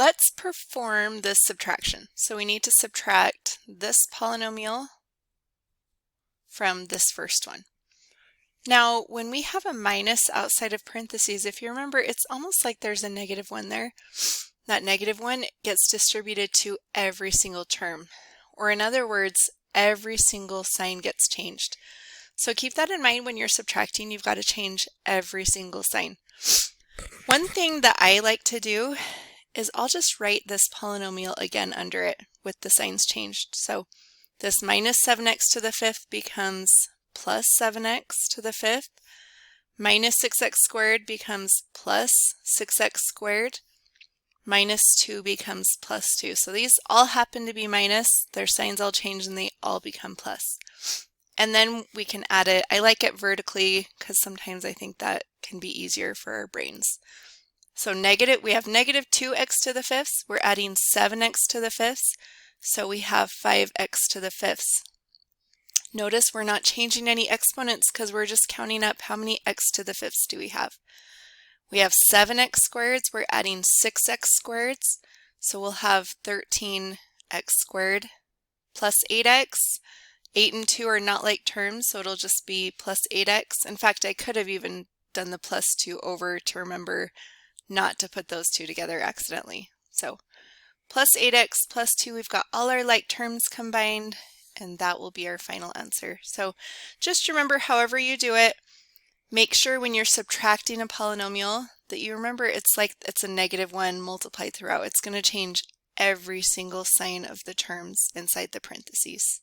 let's perform this subtraction. So we need to subtract this polynomial from this first one. Now, when we have a minus outside of parentheses, if you remember, it's almost like there's a negative one there. That negative one gets distributed to every single term. Or in other words, every single sign gets changed. So keep that in mind when you're subtracting. You've got to change every single sign. One thing that I like to do is I'll just write this polynomial again under it with the signs changed. So this minus 7x to the fifth becomes plus 7x to the fifth. Minus 6x squared becomes plus 6x squared. Minus 2 becomes plus 2. So these all happen to be minus. Their signs all change and they all become plus. And then we can add it. I like it vertically because sometimes I think that can be easier for our brains. So we have negative 2x to the fifths. We're adding 7x to the fifths. So we have 5x to the fifths. Notice we're not changing any exponents because we're just counting up how many x to the fifths do we have. We have 7x squareds. We're adding 6x squareds. So we'll have 13x squared plus 8x. 8 and 2 are not like terms, so it'll just be plus 8x. In fact, I could have even done the plus 2 over to remember not to put those two together accidentally. So plus 8x plus 2, we've got all our like terms combined, and that will be our final answer. So just remember, however you do it, make sure when you're subtracting a polynomial that you remember it's like it's a negative one multiplied throughout. It's going to change every single sign of the terms inside the parentheses.